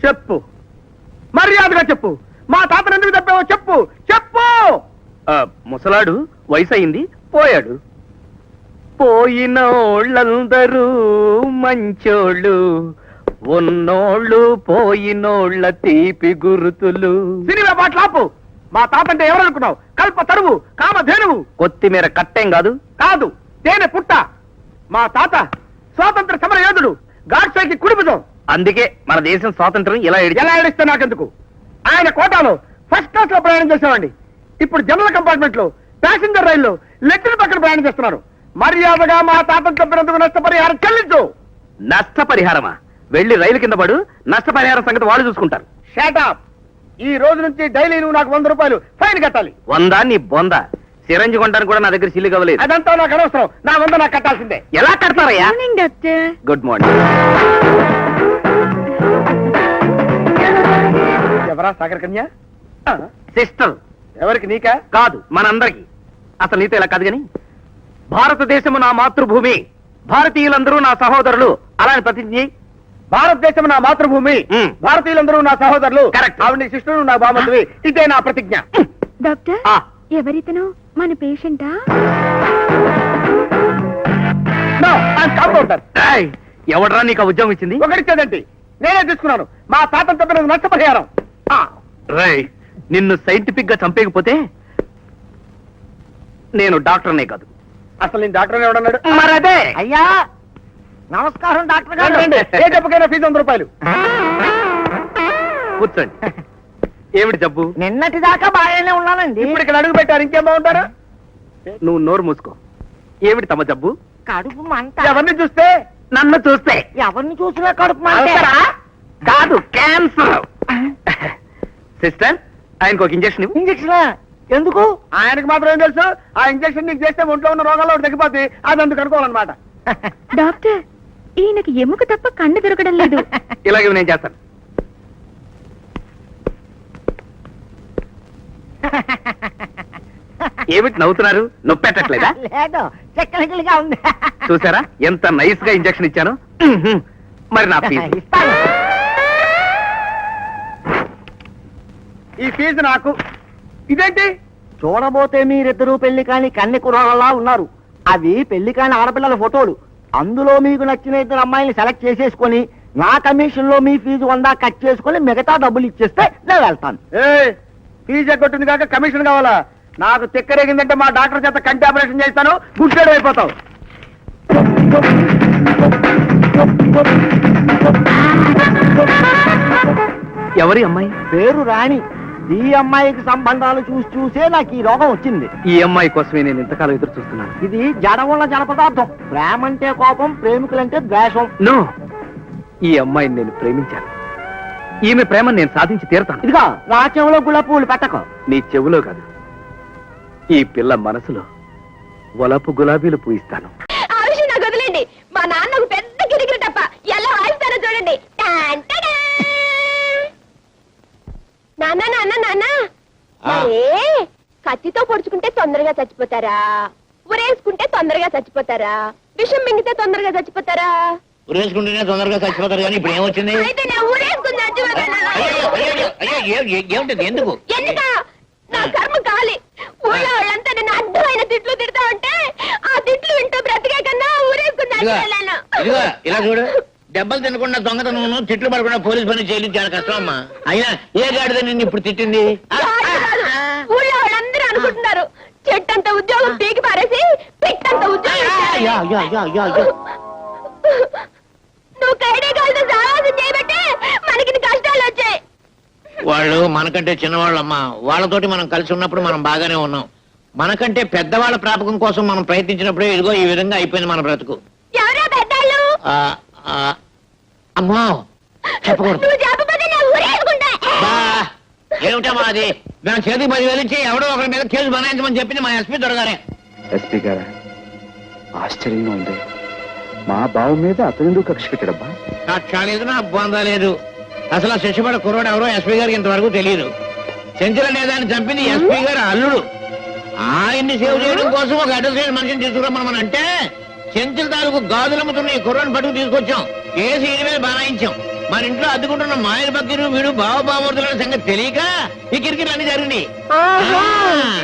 చెప్పు, మర్యాదగా చెప్పు. మా తాతను ఎందుకు తప్పావో చెప్పు, చెప్పు. ముసలాడు వయసు అయింది, పోయాడు. పోయినోళ్ళందరూ మంచోళ్ళు, ఉన్నోళ్ళు పోయినోళ్ళ తీపి గుర్తులు. సినిమా పాటలాపు. మా తాత అంటే ఎవరనుకున్నావు? కల్ప తరువు, కామధేనువు. కొత్తిమీర కట్టేం కాదు. కాదు, తేనె పుట్ట. మా తాత స్వాతంత్ర సమర యోధుడు, గాడ్సేకి కుడిపుజం. అందుకే మన దేశం స్వాతంత్రం ఎలా ఏడిస్తే నాకెందుకు? ఆయన కోటాలో ఫస్ట్ క్లాస్ లో ప్రయాణం చేసేవాడి. ఇప్పుడు జనరల్ కంపార్ట్మెంట్ లో, ప్యాసింజర్ రైల్లో లెక్కల పక్కన ప్రయాణం చేస్తున్నారు. మర్యాదగా మా తాతను చంపినందుకు నష్టపరిహారం చెల్లించు. నష్టపరిహారమా? వెళ్లి రైలు కింద పడు, నష్టపరిహారం సంగతి వాళ్ళు చూసుకుంటారు. షాటప్. ఈ రోజు నుంచి డైలీ నువ్వు నాకు 100 రూపాయలు ఫైన్ కట్టాలి. 100 నీ బొంద. సిరంజి కొనడానికి కూడా నా దగ్గర సిల్లు కవలేదు. అదంతా నాకు అనవసరం. నా 100 నాకు కట్టాల్సిందే. ఎలా కడతారయ్యా? Good morning. ఎవరా సాగర్ కన్య? సిస్టర్. ఎవరికి? నీకా? కాదు, మనందరికి. అసలు నీతో ఇలా కాదు గాని, భారతదేశము నా మాతృభూమి, భారతీయులందరూ నా సహోదరులు అలాని ప్రతిజ్ఞ. భారతదేశం నా మాతృభూమి, భారతీయులందరూ నా సహోదరులు. కరెక్ట్. ఆవిడ శిష్యుడు, నా బామతువి. ఇదే నా ప్రతిజ్ఞ. డాక్టర్, ఎవరితను? మన పేషెంటా? ఎవడరా నీకు ఉద్యోగం ఇచ్చింది? ఒకరిచ్చేదండి, నేనే తీసుకున్నాను. మా తాతను తప్పిన నష్టపరిహారం. నిన్ను సైంటిఫిక్ గా చంపేయకపోతే నేను డాక్టర్నే కాదు. అసలు నేను డాక్టర్ ఎవడన్నాడు? మరదే. అయ్యా నమస్కారం డాక్టర్ గారు. ఏ జబ్బుకైనా ఫీజు 100 రూపాయలు. కూర్చోండి. ఏమిటి జబ్బు? నిన్నటి దాకా బాగానే ఉన్నానండి. ఇప్పుడు ఇక్కడ అడుగు పెట్టారు, ఇంకేం బాగుంటారు? నువ్వు నోరు మూసుకో. ఏమిటి తమ జబ్బు? కడుపు మంట. ఎవరిని చూస్తే? నన్ను చూస్తే. ఎవరిని చూసినా కడుపు మంట. కాదు, క్యాన్సర్. సిస్టర్, ఆయనకు ఒక ఇంజక్షన్ ఇవ్వు. ఇంజక్షన్ ఎందుకు? ఆయనకు మాత్రం ఏం తెలుసు? ఆ ఇంజక్షన్ నీకు చేస్తే ఒంట్లో ఉన్న రోగాల్లో ఒకటి తగ్గిపోతే అది అందుకు అనుకోవాలన్నమాట. డాక్టర్, ఈయనకి ఎముక తప్ప కన్ను దొరకడం లేదు. ఇలాగే నేను చేస్తాను. ఏమిటి నవ్వుతున్నారు? నొప్పెట్టట్లేదా? లేదు, టెక్నికల్గా ఉంది. చూసారా ఎంత నైస్ గా ఇంజక్షన్ ఇచ్చాను? మరి నా ఫీజు ఇస్తాను. ఈ ఫీజు నాకు. ఇదేంటి? చూడబోతే మీరిద్దరూ పెళ్లి కాని కన్నె కుర్రాళ్ళలా ఉన్నారు. అవి పెళ్లి కాని ఆడపిల్లల ఫోటోలు. అందులో మీకు నచ్చిన 2 అమ్మాయిని సెలెక్ట్ చేసేసుకొని నా కమిషన్ లో మీ ఫీజు 100 కట్ చేసుకుని మిగతా డబ్బులు ఇచ్చేస్తే నేను వెళ్తాను. ఫీజు ఎగ్గొట్టింది కాక కమిషన్ కావాలా? నాకు తిక్కరేగిందంటే మా డాక్టర్ చేత కంటి ఆపరేషన్ చేస్తాను, గుడ్డేడు అయిపోతావు. ఎవరి అమ్మాయి? పేరు రాణి. ఈ అమ్మాయికి సంబంధాలు చూసే నాకు ఈ రోగం వచ్చింది. ఈ అమ్మాయి కోసమే నేను ఇంతకాలం ఎదురు చూస్తున్నాను. ఇది జడవుల జలపదార్థం. ప్రేమ అంటే కోపం, ప్రేమికులంటే ద్వేషం. నో, ఈ అమ్మాయిని నేను ప్రేమించాను. ఈమె ప్రేమను నేను సాధించి తీరుతాను. ఇదిగో నా చెవులో గులాబీలు పెట్టకు. నీ చెవులో కాదు, ఈ పిల్ల మనసులో వలపు గులాబీలు పూయిస్తాను. ఆ విషయం నాకు వదిలేండి. మా నాన్నకు పెద్ద కిరికిరి తప్ప ఎలా వాయిస్తారో చూడండి. నాన్న నాన్న నాన్న, మరే కత్తితో పొడుచుకుంటే తొందరగా చచ్చిపోతారా? ఉరేసుకుంటే తొందరగా చచ్చిపోతారా? విషం మింగితే తొందరగా చచ్చిపోతారా? ఉరేసుకుంటేనే తొందరగా చచ్చిపోతారు. కానీ ఇప్పుడు ఏమొచ్చింది? అయితే నేను ఊరేసుకుని ఏమిటి? ఎందుకు? ఎందుక? నా కర్మ కాలి. ఊళ్ళో వాళ్ళంతా నేను అడ్డమైన తిట్లు తిడతా ఉంటే ఆ తిట్లు వింటూ బ్రతికే కన్నా ఊరేసుకుని ఇదిగో ఇలా చూడు, దెబ్బలు తినకుండా దొంగతనం, తిట్లు పడకుండా పోలీస్ పని చేయడం చాలా కష్టం అమ్మా. అయినా ఏ గాడిద నిన్ను ఇప్పుడు తిట్టింది? ఊళ్ళో వాళ్ళందరూ అనుకుంటున్నారు చెట్టంత ఉద్యోగం పీకి పారేసి పిట్టంత ఉద్యోగం. నువ్వు కైడే కాదు సావాసం చేయబట్టే మనకి కష్టాలు వచ్చాయి. వాళ్ళు మనకంటే చిన్నవాళ్ళమ్మా. వాళ్ళతోటి మనం కలిసి ఉన్నప్పుడు మనం బాగానే ఉన్నాం. మనకంటే పెద్దవాళ్ళ ప్రాపకం కోసం మనం ప్రయత్నించినప్పుడే ఇదిగో ఈ విధంగా అయిపోయింది మన బ్రతుకు. ఎవరో పెద్దాళ్ళు? అమ్మా చెప్పకూడదు. ఏమిటమ్మా అది? మేము చేతికి 10,000 ఇచ్చి ఎవడో ఒకరి మీద కేసు బనాయించమని చెప్పింది మా ఎస్పీ దొరగారే. ఎస్పీ గారా, ఆశ్చర్యంగా ఉంది. మా బావ మీద అతను కక్ష పెట్టడబ్బా. కక్ష లేదు, నా బొంద లేదు. అసలు ఆ శిక్షపడ కుర్రాడు ఎవరో ఎస్పీ గారికి ఇంతవరకు తెలియదు. చెంచల నేదాన్ని చంపింది ఎస్పీ గారు అల్లుడు. ఆయన్ని సేవ్ చేయడం కోసం ఒక అడ్వకేట్ మనిషిని తీసుకురమ్మని అంటే చెంచుల తాలూకు గాజులమ్ముతున్న ఈ కుర్రాన్ని పట్టుకు తీసుకొచ్చాం. కేసు ఈయన మీద బనాయించాం. మన ఇంట్లో అద్దుకుంటున్న మాయల బకీరు వీడు బావబామూర్తుల సంగతి తెలియక ఈ కిరికిరి అన్ని జరిగినాయి.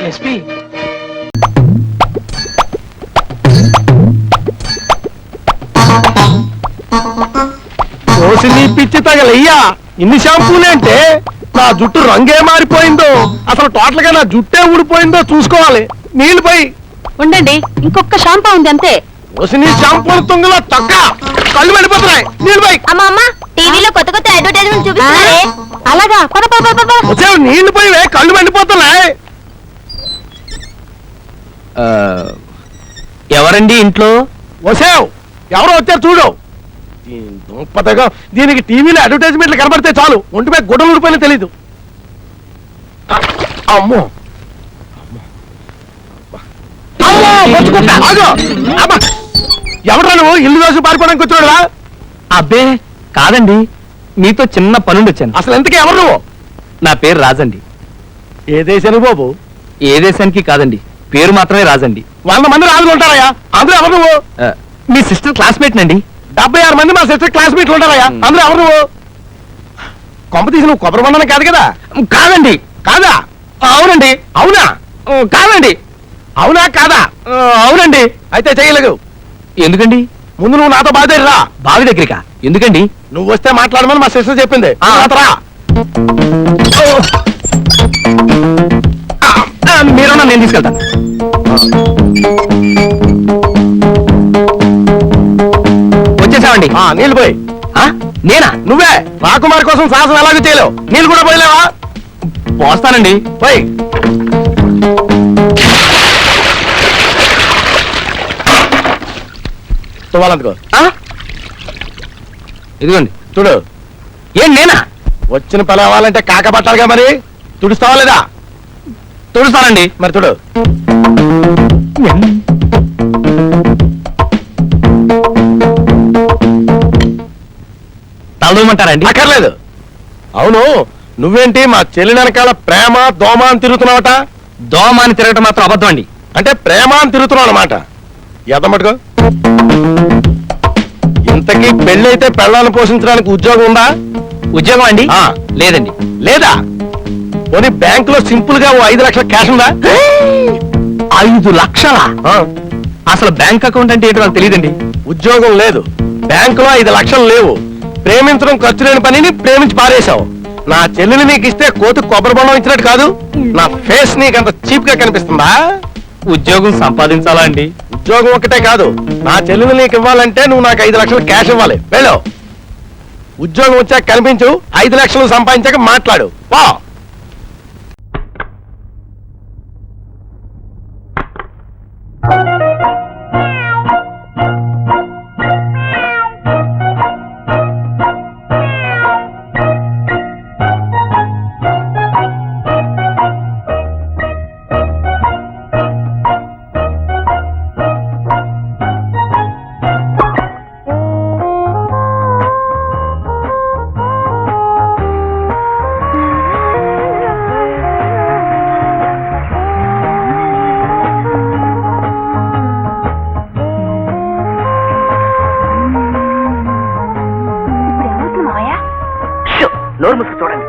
ఎస్పీ నీ పిచ్చి తగలయ్యా, ఇన్ని షాంపూలేంటే నా జుట్టు రంగే మారిపోయిందో, అసలు టోటల్ గా నా జుట్టే ఊడిపోయిందో చూసుకోవాలి. నీళ్ళు పోయి. ఉండండి, ఇంకొక షాంపూ ఉంది అంతే. నీ షాంపూల తుంగలో తొక్క కళ్ళు వెళ్ళిపోతున్నాయి. నీళ్ళు పోయి. అమ్మా అమ్మా, టీవీలో కొత్త కొత్త అడ్వర్టైజ్మెంట్ చూపిస్తున్నారే. అలాగా, పద పద పద పద. వచ్చావు, నీళ్లు పోయి, కళ్ళు మండిపోతున్నాయి. ఎవరండి ఇంట్లో? వచ్చావు, ఎవరో వచ్చారు చూడు. దుంపదగా దీనికి టీవీలో అడ్వర్టైజ్మెంట్లు కనబడితే చాలు ఒంటిపై గుడ్డలు ఊడిపోయినా తెలీదు. అమ్మో ఎవరా నువ్వు? ఇల్లు దోసి పారిపోవడానికి వచ్చాడురా? అబ్బే కాదండి, మీతో చిన్న పనుండి వచ్చాను. అసలు ఎంతకీ ఎవరు నువ్వు? నా పేరు రాజండి. ఏ దేశానికి బాబు? ఏ దేశానికి కాదండి, పేరు మాత్రమే రాజండి. 100 మంది రాజులు ఉంటారయ్యా, అందులో ఎవరు నువ్వు? మీ సిస్టర్ క్లాస్మేట్ నండి. 76 మంది మా సిస్టర్ క్లాస్మేట్లు ఉంటారయ్యా, అందులో ఎవరు నువ్వు? కొంప తీసి నువ్వు కొబ్బరి బండనే కాదు కదా? కాదండి. కాదా? అవునండి. అవునా? కాదండి. అవునా కాదా? అవునండి. అయితే చేయలేదు. ఎందుకండి? ముందు నువ్వు నాతో బాధేరా. బావి దగ్గరికా? ఎందుకండి? నువ్వు వస్తే మాట్లాడమని మా సిస్టర్ చెప్పింది. రా. మీరున్నా, నేను తీసుకెళ్తాను. వచ్చేసామండి. నీళ్ళు పోయి. నేనా? నువ్వే రాకుమారి కోసం సాహసం ఎలాగో చేయలేవు. నీళ్ళు కూడా పోయలేవా? పోస్తానండి. పోయి. తువ్వాలందుకో. ఇదిగోండి. చూడు. ఏం నేనా? వచ్చిన పిలవాలంటే కాక పట్టాలిగా, మరి తుడుస్తావా లేదా? తుడుస్తానండి. మరి చూడు. తలదూమంటారండి? అక్కర్లేదు. అవును, నువ్వేంటి మా చెల్లి వెనకాల ప్రేమ దోమ అని తిరుగుతున్నావట? దోమ అని తిరగటం మాత్రం అబద్ధం అండి. అంటే ప్రేమ అని తిరుగుతున్నావు అన్నమాట. ఎదమటుకో. ఇంతకీ పెళ్ళైతే పెళ్ళాలను పోషించడానికి ఉద్యోగం ఉందా? ఉద్యోగం అండి? ఆ. లేదండి. లేదా? పోనీ బ్యాంక్ లో సింపుల్ గా 5 లక్షల క్యాష్ ఉందా? 5 లక్షలా? అసలు బ్యాంక్ అకౌంట్ అంటే ఏంటో నాకు తెలియదండి. ఉద్యోగం లేదు, బ్యాంక్ లో 5 లక్షలు లేవు. ప్రేమించడం ఖర్చు లేని పనిని ప్రేమించి పారేశావు. నా చెల్లిని నీకు ఇస్తే కోతి కొబ్బరి బొండం ఇచ్చినట్టు కాదు. నా ఫేస్ నీకంత చీప్ గా కనిపిస్తుందా? ఉద్యోగం సంపాదించాలా అండి? ఉద్యోగం ఒకటే కాదు, నా చెల్లిని నీకు ఇవ్వాలంటే నువ్వు నాకు 5 లక్షలు క్యాష్ ఇవ్వాలి. వెళ్ళు. ఉద్యోగం వచ్చాక కనిపించు, 5 లక్షలు సంపాదించాక మాట్లాడు. పో. నోరు మూసి చూడండి.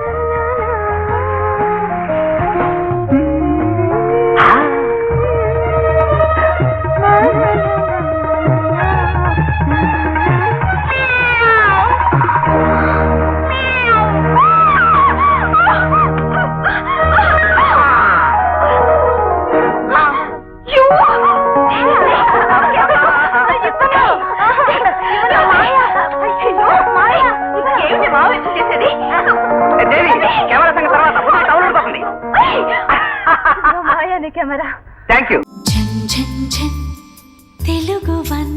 కెమెరా. Thank you. తెలుగు 1